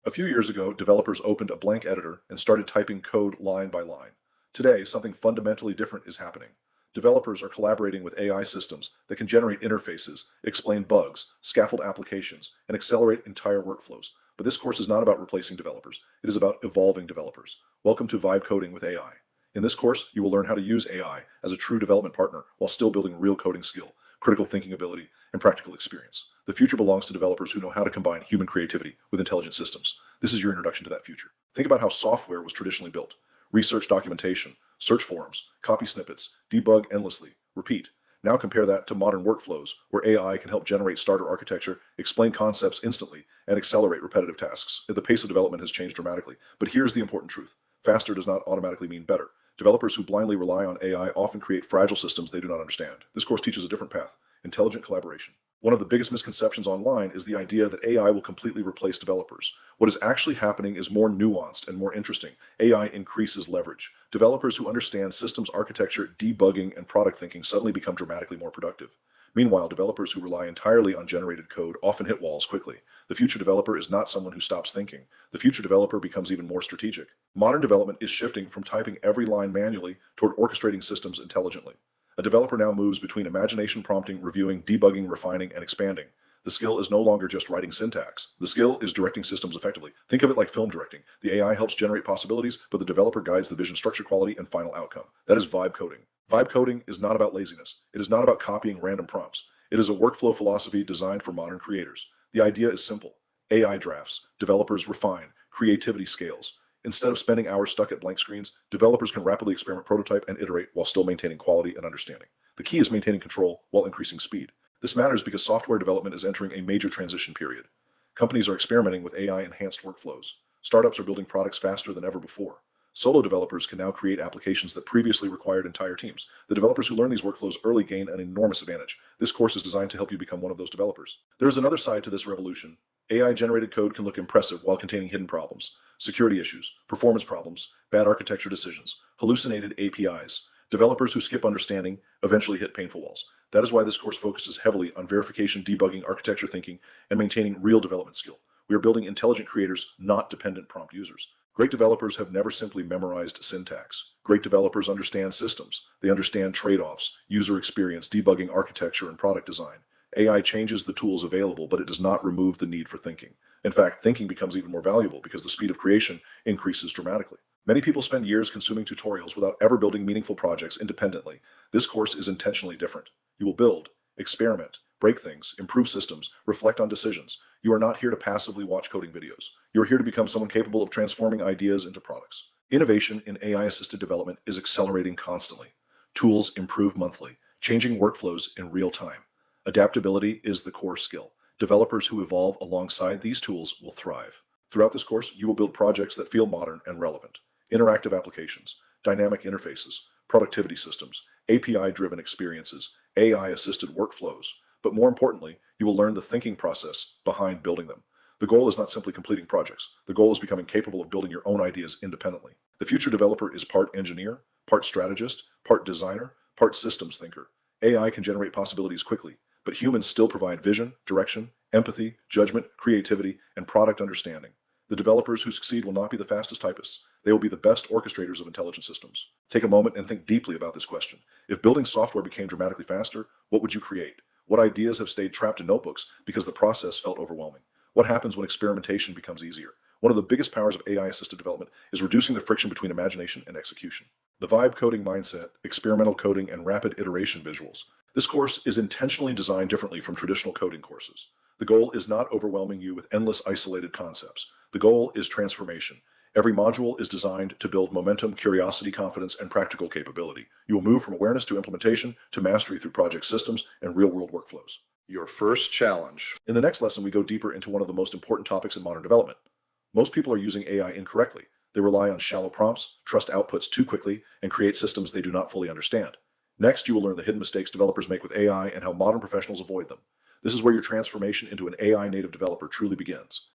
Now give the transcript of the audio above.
A few years ago, developers opened a blank editor and started typing code line by line. Today, something fundamentally different is happening. Developers are collaborating with AI systems that can generate interfaces, explain bugs, scaffold applications, and accelerate entire workflows. But this course is not about replacing developers. It is about evolving developers. Welcome to Vibe Coding with AI. In this course, you will learn how to use AI as a true development partner while still building real coding skill, critical thinking ability, and practical experience. The future belongs to developers who know how to combine human creativity with intelligent systems. This is your introduction to that future. Think about how software was traditionally built. Research documentation, search forums, copy snippets, debug endlessly, repeat. Now compare that to modern workflows, where AI can help generate starter architecture, explain concepts instantly, and accelerate repetitive tasks. The pace of development has changed dramatically, but here's the important truth. Faster does not automatically mean better. Developers who blindly rely on AI often create fragile systems they do not understand. This course teaches a different path: intelligent collaboration. One of the biggest misconceptions online is the idea that AI will completely replace developers. What is actually happening is more nuanced and more interesting. AI increases leverage. Developers who understand systems architecture, debugging, and product thinking suddenly become dramatically more productive. Meanwhile, developers who rely entirely on generated code often hit walls quickly. The future developer is not someone who stops thinking. The future developer becomes even more strategic. Modern development is shifting from typing every line manually toward orchestrating systems intelligently. A developer now moves between imagination prompting, reviewing, debugging, refining, and expanding. The skill is no longer just writing syntax. The skill is directing systems effectively. Think of it like film directing. The AI helps generate possibilities, but the developer guides the vision, structure, quality, and final outcome. That is vibe coding. Vibe coding is not about laziness. It is not about copying random prompts. It is a workflow philosophy designed for modern creators. The idea is simple. AI drafts, developers refine, creativity scales. Instead of spending hours stuck at blank screens, developers can rapidly experiment, prototype, and iterate while still maintaining quality and understanding. The key is maintaining control while increasing speed. This matters because software development is entering a major transition period. Companies are experimenting with AI-enhanced workflows. Startups are building products faster than ever before. Solo developers can now create applications that previously required entire teams. The developers who learn these workflows early gain an enormous advantage. This course is designed to help you become one of those developers. There is another side to this revolution. AI-generated code can look impressive while containing hidden problems. Security issues, performance problems, bad architecture decisions, hallucinated APIs. Developers who skip understanding eventually hit painful walls. That is why this course focuses heavily on verification, debugging, architecture thinking, and maintaining real development skill. We are building intelligent creators, not dependent prompt users. Great developers have never simply memorized syntax. Great developers understand systems. They understand trade-offs, user experience, debugging, architecture, and product design. AI changes the tools available, but it does not remove the need for thinking. In fact, thinking becomes even more valuable because the speed of creation increases dramatically. Many people spend years consuming tutorials without ever building meaningful projects independently. This course is intentionally different. You will build, experiment, break things, improve systems, reflect on decisions. You are not here to passively watch coding videos. You are here to become someone capable of transforming ideas into products. Innovation in AI-assisted development is accelerating constantly. Tools improve monthly, changing workflows in real time. Adaptability is the core skill. Developers who evolve alongside these tools will thrive. Throughout this course, you will build projects that feel modern and relevant. Interactive applications, dynamic interfaces, productivity systems, API-driven experiences, AI-assisted workflows. But more importantly, you will learn the thinking process behind building them. The goal is not simply completing projects. The goal is becoming capable of building your own ideas independently. The future developer is part engineer, part strategist, part designer, part systems thinker. AI can generate possibilities quickly, but humans still provide vision, direction, empathy, judgment, creativity, and product understanding. The developers who succeed will not be the fastest typists. They will be the best orchestrators of intelligent systems. Take a moment and think deeply about this question. If building software became dramatically faster, what would you create? What ideas have stayed trapped in notebooks because the process felt overwhelming? What happens when experimentation becomes easier? One of the biggest powers of AI-assisted development is reducing the friction between imagination and execution. The vibe coding mindset, experimental coding, and rapid iteration visuals. This course is intentionally designed differently from traditional coding courses. The goal is not overwhelming you with endless isolated concepts. The goal is transformation. Every module is designed to build momentum, curiosity, confidence, and practical capability. You will move from awareness to implementation to mastery through project systems and real-world workflows. Your first challenge. In the next lesson, we go deeper into one of the most important topics in modern development. Most people are using AI incorrectly. They rely on shallow prompts, trust outputs too quickly, and create systems they do not fully understand. Next, you will learn the hidden mistakes developers make with AI and how modern professionals avoid them. This is where your transformation into an AI native developer truly begins.